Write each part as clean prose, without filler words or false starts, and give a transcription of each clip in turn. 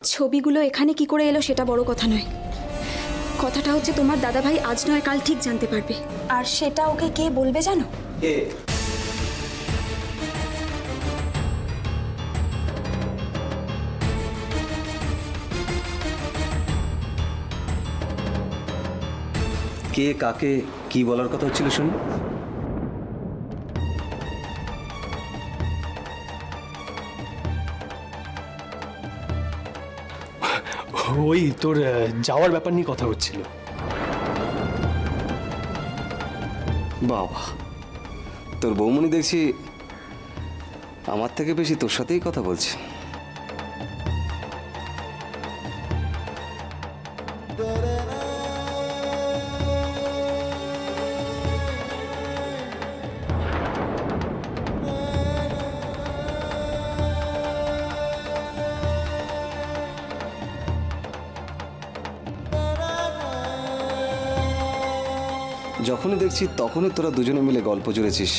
ছবিগুলো এখানে কি করে এলো সেটা বড় কথা নয়। কথাটা হচ্ছে তোমার দাদাভাই আজ নয় কাল ঠিক জানতে পারবে, আর সেটা ওকে কে বলবে জানো? কে কাকে কি বলার কথা হচ্ছিল শুনি? ওই তোর যাওয়ার ব্যাপার নিয়ে কথা হচ্ছিল। বাবা, তোর বৌমনি দেখছি আমার থেকে বেশি তোর সাথেই কথা বলছে। যখনই দেখছি তখনই তোরা দুজনে মিলে গল্প জুড়েছিস।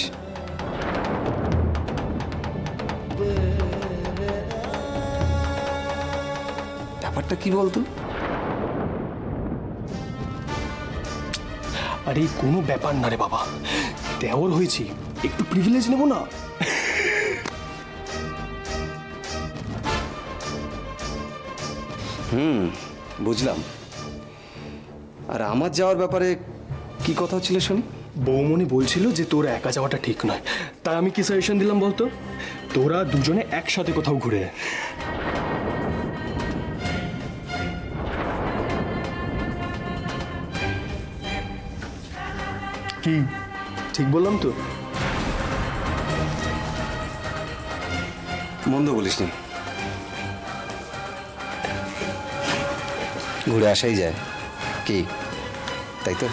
ব্যাপারটা কি বলতো? আরে কোনো ব্যাপার না রে বাবা, দেওর হয়েছি, একটু প্রিভিলেজ নেব না? বুঝলাম। আর আমার যাওয়ার ব্যাপারে কি কথা হচ্ছিল শুনি? বৌমনি বলছিল যে তোর একা যাওয়াটা ঠিক নয়, তাই আমি কি সাজেশন দিলাম বলতো? তোরা দুজনে একসাথে কোথাও ঘুরে আয়। কি ঠিক বললাম তো? মন্দ বলিসনি, ঘুরে আসাই যায় কি, তাই তো?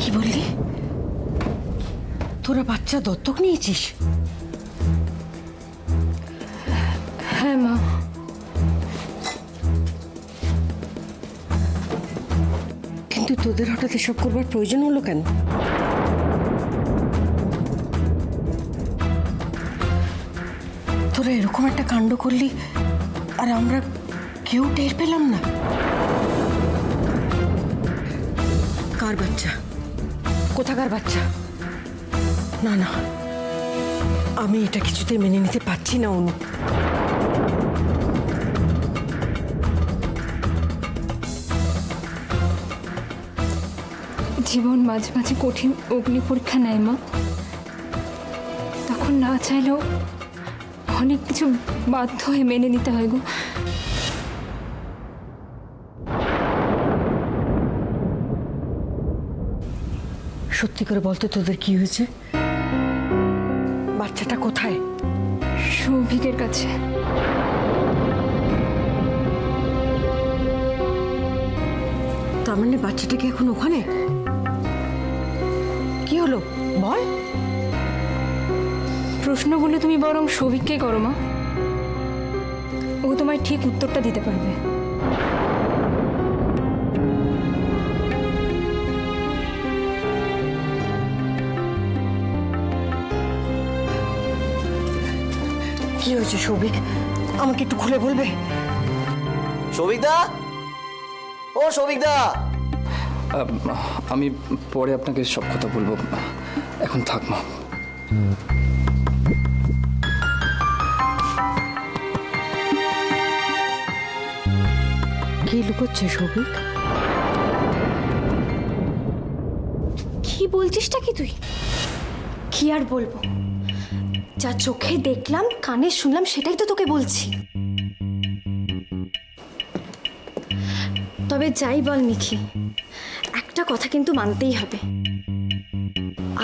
কি বললি? তোরা বাচ্চা দত্তক নিয়েছিস? হ্যাঁ মা। কিন্তু তোদের হঠাৎ এসব করবার প্রয়োজন হলো কেন? তোরা এরকম একটা কাণ্ড করলি আর আমরা কেউ টের পেলাম না। কার বাচ্চা? কোথাকার বাচ্চা? না না, আমি এটা কিছুতেই মেনে নিতে পারছি না অনু। জীবন মাঝে মাঝে কঠিন অগ্নি পরীক্ষা নেয় মা, তখন না চাইলেও অনেক কিছু বাধ্য হয়ে মেনে নিতে হয় গো। সত্যি করে বলতে তোদের কি হয়েছে? বাচ্চাটা কোথায়? সৌভিকের কাছে। তার মানে বাচ্চাটা কি এখন ওখানে? কি হলো বল? প্রশ্নগুলো তুমি বরং সৌভিককে করো মা, ও তোমায় ঠিক উত্তরটা দিতে পারবে। কি হয়েছে সৌভিক, আমাকে একটু খুলে বলবে? সৌভিকদা, ও সৌভিকদা, আমি পরে আপনাকে সব কথা বলবো, এখন থাক মা। কি লুকোচ্ছে সৌভিক? কি বলছিসটা কি তুই? কি আর বলবো, যা চোখে দেখলাম কানে শুনলাম সেটাই তো তোকে বলছি। তবে যাই বল নিখি, একটা কথা কিন্তু মানতেই হবে,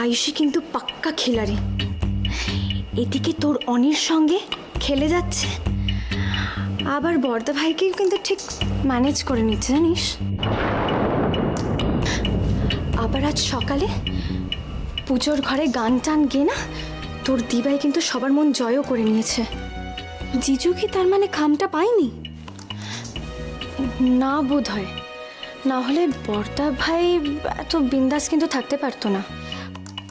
আয়ুষী কিন্তু পাক্কা খিলাড়ি। এদিকে তোর অনির সঙ্গে খেলে যাচ্ছে, আবার বর্দা ভাইকেও কিন্তু ঠিক ম্যানেজ করে নিচ্ছে জানিস। আবার আজ সকালে পুজোর ঘরে গান টান গেয়ে না তোর দিবাই কিন্তু সবার মন জয়ও করে নিয়েছে। জিজু কি তার মানে খামটা পায়নি? না বোধ হয়, না হলে বর্দা ভাই এত বিন্দাস কিন্তু থাকতে পারতো না।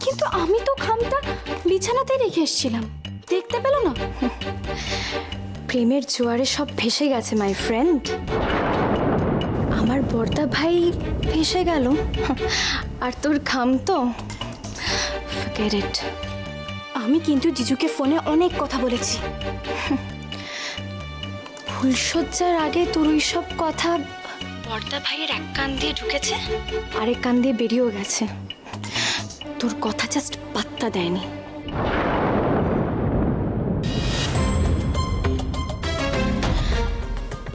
কিন্তু আমি তো খামটা বিছানাতেই রেখে এসেছিলাম, দেখতে পেল না? প্রেমের জোয়ারে সব ভেসে গেছে মাই ফ্রেন্ড। আমার বড়দা ভাই ভেসে গেল, আর তোর খাম তো forget it। আমি কিন্তু জিজুকে ফোনে অনেক কথা বলেছি। ফুলশয্যার আগে তোর ওই সব কথা বড়দা ভাইয়ের এক কান দিয়ে ঢুকেছে, আরেক কান দিয়ে বেরিয়েও গেছে। তোর কথা জাস্ট পাত্তা দেয়নি।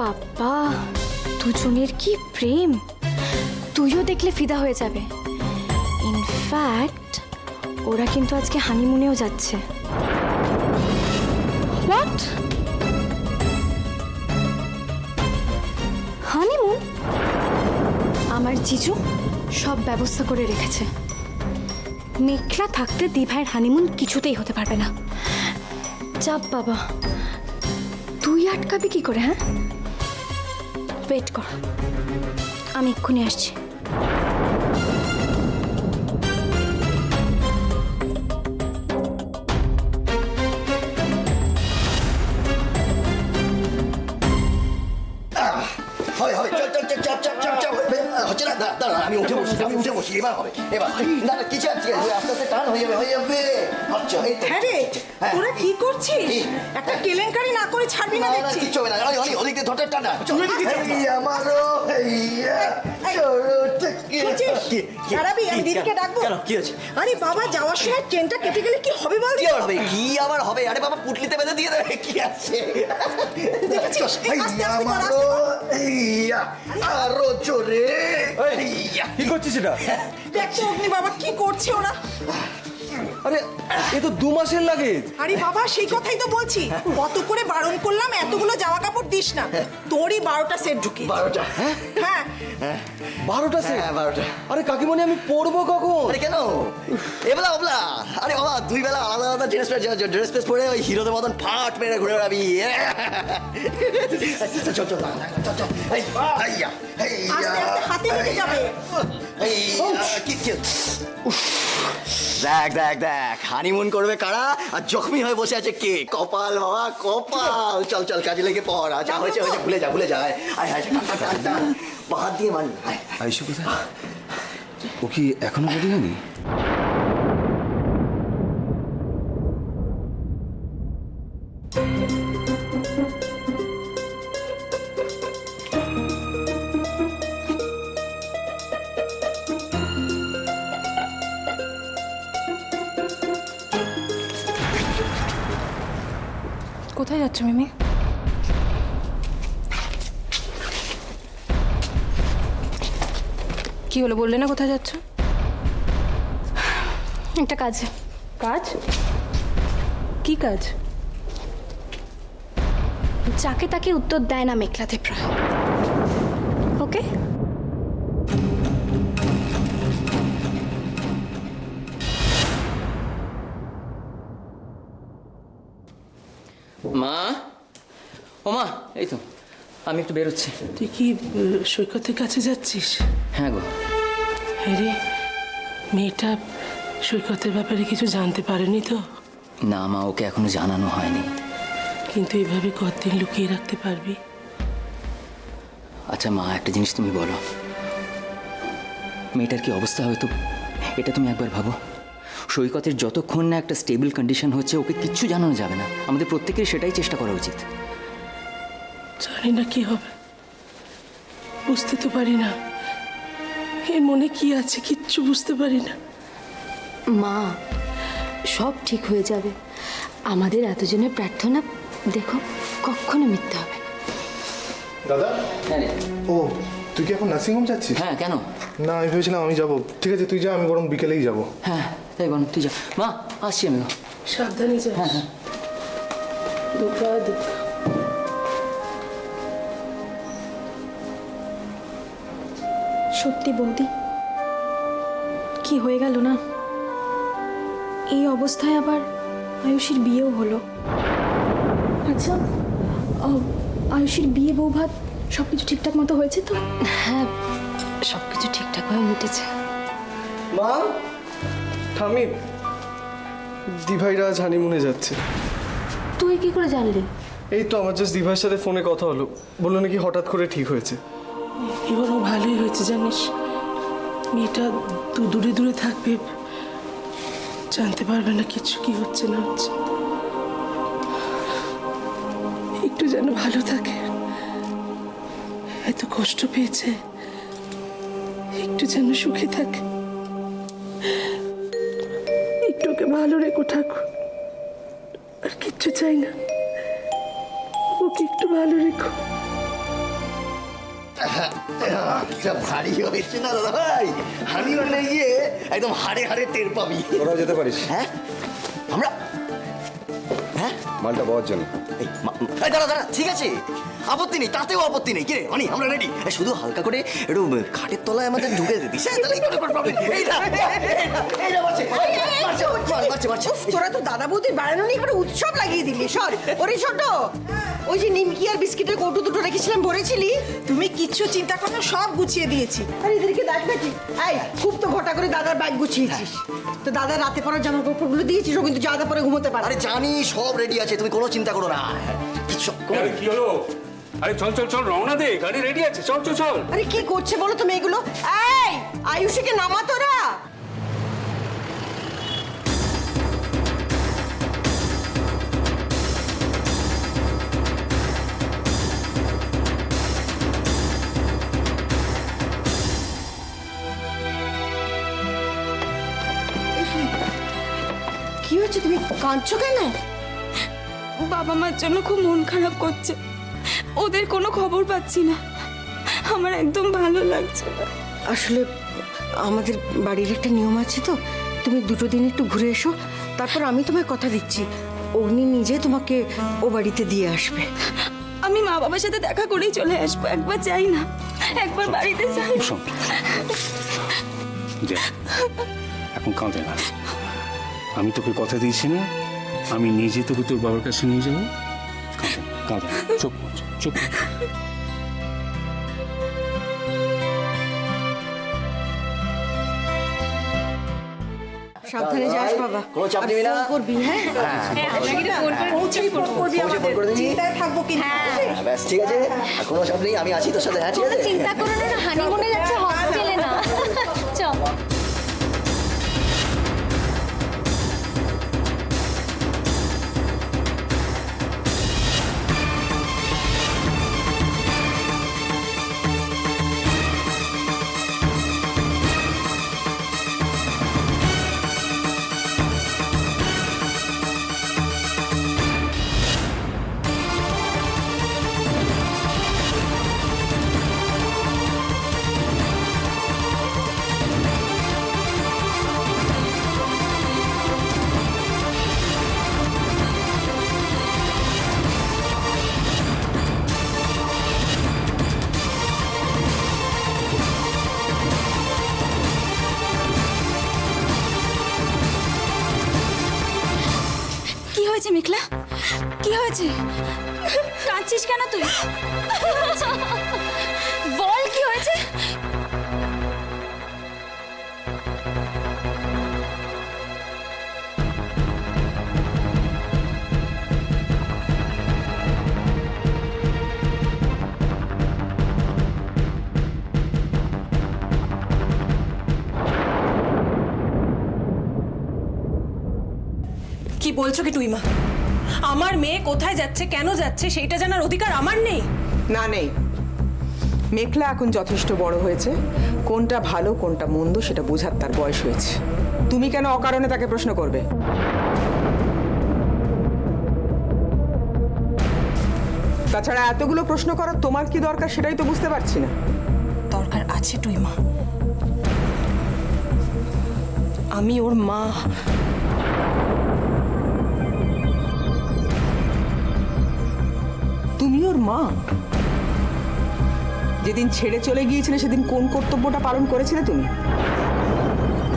বাবা, দুজনের কি প্রেম! তুইও দেখলে ফিদা হয়ে যাবে। ইনফ্যাক্ট ওরা কিন্তু আজকে হানিমুনেও যাচ্ছে। হোয়াট? হানিমুন? আমার জিজু সব ব্যবস্থা করে রেখেছে। মেঘলা থাকতে দিভাইয়ের হানিমুন কিছুতেই হতে পারবে না। চাপ বাবা, তুই আটকাবি কি করে? হ্যাঁ, ওয়েট কর, আমি এক্ষুনি আসছি। হয় হয় চল চল চল চাপ চাপ চাপ চাপ হচ্ছে না, দাঁড়া আমি উঠে বসি এবার হবে, এবার না না কিছু আছে আস্তে আস্তে টান হয়ে যাবে আচ্ছা এই তো। হ্যাঁ রে, তোরা কি করছিস? একটা কেলেঙ্কারি না করে ছাড়বি না দেখছি। কিচ্ছু হবে না, ওদিক দিয়ে ধরতে টানা আমারও দাঁড়াবি, আমি দিদিকে ডাকবো। কেন কি আছে? আরে বাবা, যাওয়ার সময় ট্রেনটা কেটে গেলে কি হবে বল? কি আবার হবে, কি আবার হবে? আরে বাবা পুটলিতে বেঁধে দিয়ে দেবে, কি আছে? দেখেছিস? আস্তে আস্তে কর, আস্তে কর। আরো জোরে। কি করছিস এটা? দেখ তো অগ্নি বাবা কি করছে ওরা। আরে এ তো 2 মাসের লাগে। আরে বাবা, সেই কথাই তো বলছি, কত করে বারণ করলাম এতগুলো জামা কাপড় দিস না। তোরই 12টা সেট ঢুকি। 12টা? হ্যাঁ 12টা সেট? হ্যাঁ 12টা। আরে কাকিমণি আমি পরবো কখন? আরে কেন এবলা ওবলা? আরে বাবা 2 বেলা আলাদা আলাদা ড্রেস পেস পরে ওই হিরোদের মতন ফাট মেরে ঘুরে বেড়াবি। চল চল চল চল এই আইয়া আস্তে আস্তে হাতে লেগে যাবে। এই কি দেখ দেখ দেখ হানিমুন করবে কারা আর জখমি হয়ে বসে আছে কে? কপাল বাবা কপাল। চল চল কাজে লেগে পড়। যা হয়েছে হয়েছে, ভুলে যায়। আয় আয় বাহাত দিয়ে মানি। আইসু কোথায়? ও কি এখনো রেডি হয়নি? কোথায় যাচ্ছ মিমি? কি হলো, বললে না কোথায় যাচ্ছ? একটা কাজ। কাজ? কি কাজ? যাকে তাকে উত্তর দেয় না মেঘলাতে প্রায়। ওকে, মা, ও মা, এই তো আমি একটু বেরোচ্ছি। তুই কি সৈকতের কাছে যাচ্ছিস? হ্যাঁ গো। আরে মেয়েটা সৈকতের ব্যাপারে কিছু জানতে পারেনি তো? না মা, ওকে এখনো জানানো হয়নি। কিন্তু এভাবে কতদিন লুকিয়ে রাখতে পারবি? আচ্ছা মা, একটা জিনিস তুমি বলো, মেয়েটার কি অবস্থা হয়তো এটা তুমি একবার ভাবো। সৈকতের যতক্ষণ না একটা স্টেবল কন্ডিশন হচ্ছে ওকে কিচ্ছু জানানো যাবে না। আমাদের প্রত্যেকের সেটাই চেষ্টা করা উচিত। জানি না কি হবে, বুঝতে তো পারি না এর মনে কি আছে, কিচ্ছু বুঝতে পারি না। মা, সব ঠিক হয়ে যাবে। আমাদের এতজনের প্রার্থনা দেখো কখনো মিথ্যে হবে না। দাদা, হ্যাঁ রে। ও তুই কি এখন নার্সিংহোম যাচ্ছিস? হ্যাঁ, কেন? না আমি ভেবেছিলাম আমি যাবো। ঠিক আছে তুই যা, আমি বরং বিকেলেই যাবো। হ্যাঁ তাই বল, তুই যা। মা আসছি আমি। সাবধানে যাস। হ্যাঁ হ্যাঁ। দুর্গা দুর্গা। সত্যি বৌদি, কি হয়ে গেল না? এই অবস্থায় আবার আয়ুষীর বিয়েও হলো। আচ্ছা, আয়ুষীর বিয়ে বউ ভাত সব কিছু ঠিকঠাক মতো হয়েছে তো? হ্যাঁ, সব কিছু ঠিকঠাকভাবে মিটেছে। মা, আমি দিভাইরা আজ হানিমুনে যাচ্ছে। তুই কি করে জানলি? এই তো আমার জাস্ট দিভাইয়ের সাথে ফোনে কথা হলো, বললো নাকি হঠাৎ করে ঠিক হয়েছে। এবারও ভালোই হয়েছে জানিস, মেয়েটা দূরে দূরে থাকবে, জানতে পারবে না কিছু কি হচ্ছে না হচ্ছে। একটু যেন ভালো থাকে, এত কষ্ট পেয়েছে, একটু যেন সুখে থাকে, একটু ওকে ভালো রেখো ঠাকুর, আর কিচ্ছু চাই না, ওকে একটু ভালো রেখো। ভারী হয়েছে না দাদা ভাই, হানিমুনে গিয়ে একদম হাড়ে হাড়ে টের পাবি। তোরাও যেতে পারিস হ্যাঁ আমরা, হ্যাঁ মালটা পাওয়ার জন্য। এই দাঁড়া দাঁড়া, ঠিক আছে, আপত্তি নেই, তাতেও আপত্তি নেই। কিরে অনি, আমরা রেডি। শুধু হালকা করে একটু খাটের তলায় আমাদের ঢুকে দিস, তাহলেই কোনো প্রবলেম নেই। এই না, এই না, মারছে, মারছে, মারছে। তোরা তো দাদা বৌদির বাড়ানো নিয়ে এবার উৎসব লাগিয়ে দিলি। সর ওরে ছোট, ওই যে নিমকি আর বিস্কিটের কৌটো দুটো রেখেছিলাম, ভরেছিলি? তুমি কিচ্ছু চিন্তা করো না, সব গুছিয়ে দিয়েছি। আর এদেরকে দেখ নাকি, এই খুব তো ঘটা করে দাদার ব্যাগ গুছিয়েছিস। তো দাদা রাতে পরার জামা কাপড়গুলো দিয়েছিস, ও কিন্তু জাদা পরে ঘুমোতে পারে। আরে জানি, সব রেডি আছে, তুমি কোনো চিন্তা করো না। আরে কি হলো? আরে চল চল চল, রওনা দে, গাড়ি রেডি আছে, চল চল চল। আরে কি করছে বলো তো মেয়েগুলো? এই আয়ুষীকে নামা তোরা। কি হচ্ছে, তুমি কাঁদছো কেন? বাবা মার জন্য খুব মন খারাপ করছে, ওদের কোনো খবর পাচ্ছি না, আমার একদম ভালো লাগছে না। আসলে আমাদের বাড়ির একটা নিয়ম আছে তো, তুমি দুটো দিন একটু ঘুরে এসো, তারপর আমি তোমায় কথা দিচ্ছি অগ্নি নিজে তোমাকে ও বাড়িতে দিয়ে আসবে। আমি মা বাবার সাথে দেখা করেই চলে আসবো, একবার যাই না, একবার বাড়িতে যাই। শোন, যা, এখন কাঁদে না, আমি তোকে কথা দিয়েছি না, আমি নিজে তোকে তোর বাবার কাছে নিয়ে যাবো। কাঁদে না, কাঁদে না, চুপ চুপ। সাবধানে যাস বাবা, কোনো চাপ নিবি না। করবি। হ্যাঁ চিন্তায় থাকবো কিন্তু। ব্যাস ঠিক আছে, আর কোনো চাপ নেই, আমি আছি তোর সাথে। হ্যাঁ ঠিক আছে, চিন্তা করো না, হানিমুনে যাচ্ছে, হসপিটালে না। চল। কি হয়েছে মেঘলা, কি হয়েছে? কাঁদছিস কেন তুই? বল কি হয়েছে? কি বলছো কি তুই মা? আমার মেয়ে কোথায় যাচ্ছে, কেন যাচ্ছে, সেইটা জানার অধিকার আমার নেই? না, নেই। মেঘলা এখন যথেষ্ট বড় হয়েছে, কোনটা ভালো কোনটা মন্দ সেটা বোঝার তার বয়স হয়েছে। তুমি কেন অকারণে তাকে প্রশ্ন করবে? তাছাড়া এতগুলো প্রশ্ন করার তোমার কি দরকার সেটাই তো বুঝতে পারছি না। দরকার আছে তুই মা, আমি ওর মা। তুমি ওর মা? যেদিন ছেড়ে চলে গিয়েছিলে সেদিন কোন কর্তব্যটা পালন করেছিলে তুমি?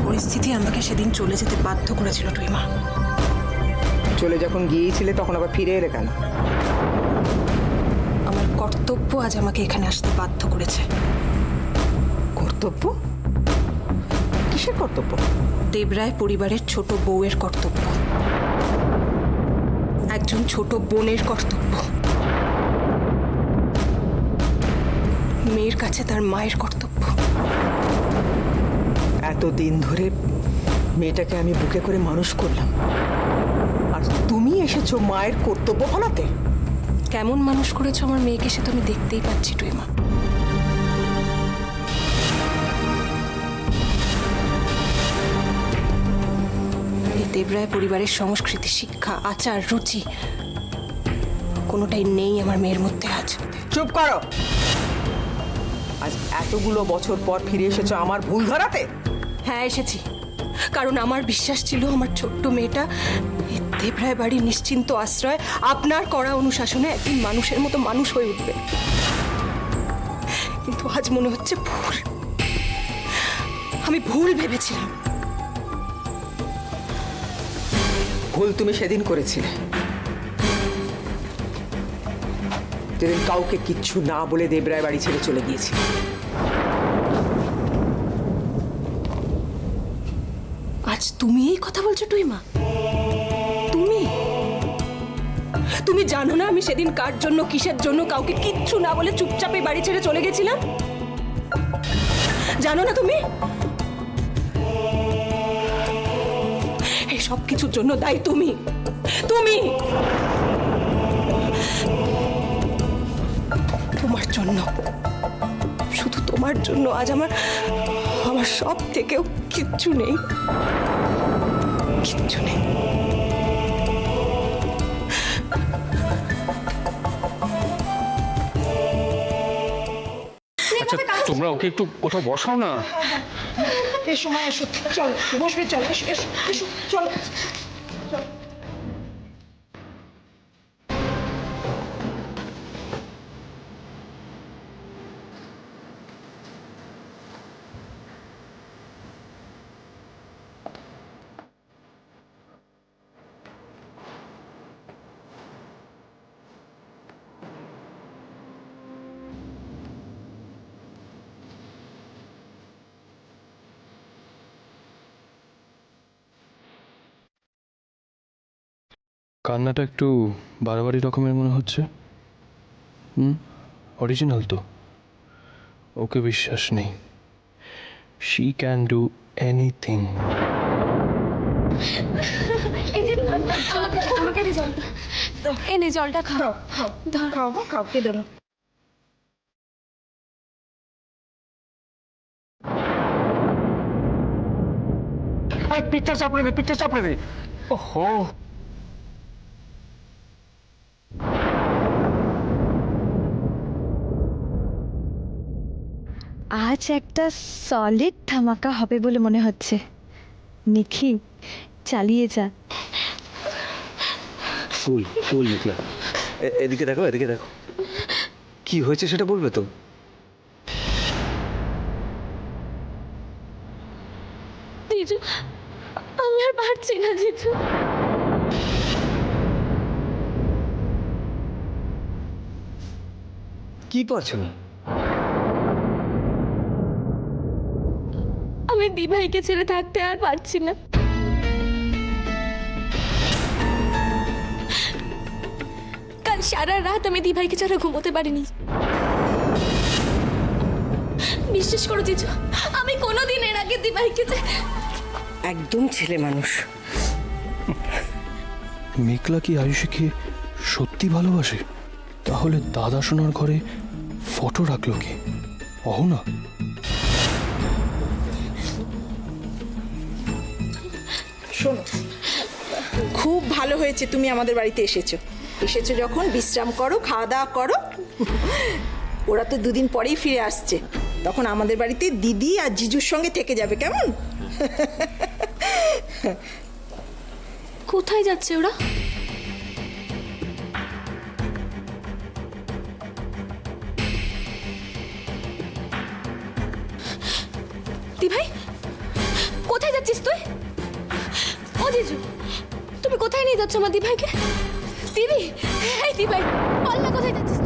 পরিস্থিতি আমাকে সেদিন চলে যেতে বাধ্য করেছিল তুই মা। চলে যখন গিয়েছিলে তখন আবার ফিরে এলে কেন? আমার কর্তব্য আজ আমাকে এখানে আসতে বাধ্য করেছে। কর্তব্য? কিসের কর্তব্য? দেবরায় পরিবারের ছোট বউয়ের কর্তব্য, একজন ছোট বোনের কর্তব্য, মেয়ের কাছে তার মায়ের কর্তব্য। এতদিন ধরে মেয়েটাকে আমি বুকে করে মানুষ করলাম, আর তুমি এসেছো মায়ের কর্তব্য ফলাতে। কেমন মানুষ করেছো আমার মেয়েকে সে তো আমি দেখতেই পাচ্ছি টুইমা। এই দেবরায় পরিবারের সংস্কৃতি, শিক্ষা, আচার, রুচি কোনোটাই নেই আমার মেয়ের মধ্যে আজ। চুপ করো। আজ এতগুলো বছর পর ফিরে এসেছো আমার ভুল ধরাতে? হ্যাঁ এসেছি, কারণ আমার বিশ্বাস ছিল আমার ছোট্ট মেয়েটা এই দেবরায় বাড়ির নিশ্চিন্ত আশ্রয় আপনার কড়া অনুশাসনে একদিন মানুষের মতো মানুষ হয়ে উঠবে। কিন্তু আজ মনে হচ্ছে ভুল, আমি ভুল ভেবেছিলাম। ভুল তুমি সেদিন করেছিলে, যেদিন কাউকে কিচ্ছু না বলে দেবরায় বাড়ি ছেড়ে চলে গিয়েছিল। আজ তুমি এই কথা বলছো টুইমা? তুমি জানো না আমি সেদিন কার জন্য, কিসের জন্য কাউকে কিচ্ছু না বলে চুপচাপে বাড়ি ছেড়ে চলে গেছিলাম? জানো না তুমি? এই সব কিছুর জন্য দায়ী তুমি। তোমার জন্য, শুধু তোমার জন্য আজ আমার সব থেকেও কিচ্ছু নেই। আচ্ছা তোমরা ওকে একটু কোথাও বসাও না। এসো মা, এসো, চলো বসবে, চলো এসো এসো এসো, চলো। কান্নাটা একটু বাড়াবাড়ি রকমের মনে হচ্ছে। অরিজিনাল তো? ওকে বিশ্বাস নেই, শি ক্যান ডু এনিথিং। এনে জলটা খাও, খাও, কে দেবো? পিঠটা চাপড়ে দে। ওহো, আজ একটা সলিড ধামাকা হবে বলে মনে হচ্ছে। নিখি, চালিয়ে যা। ফুল নিকলা। এদিকে দেখো, এদিকে দেখো, কি হয়েছে সেটা বলবে তো? জিজু, আমি আর পারছি না জিজু। কি পারছো না? আমি দিভাইকে ছেড়ে থাকতে আর পারছি না। কাল সারা রাত আমি দিভাইকে ছাড়া ঘুমোতে পারিনি। বিশ্বাস করো জিজু, আমি কোনোদিন এর আগে দিভাইকে একদম ছেলে মানুষ। মেঘলা কি আয়ুষীকে সত্যি ভালোবাসে? তাহলে দাদা সোনার ঘরে ফটো রাখলো কি অহনা? শোনো, খুব ভালো হয়েছে তুমি আমাদের বাড়িতে এসেছো যখন বিশ্রাম করো, খাওয়া দাওয়া করো। ওরা তো দুদিন পরেই ফিরে আসছে, তখন আমাদের বাড়িতে দিদি আর জিজুর সঙ্গে থেকে যাবে, কেমন? কোথায় যাচ্ছে ওরা? দিভাই, কোথায় যাচ্ছিস তুই? ও জিজু, তুমি কোথায় নিয়ে যাচ্ছ আমার দিভাইকে? দিদি, এই দিভাই, বল না কোথায় যাচ্ছিস?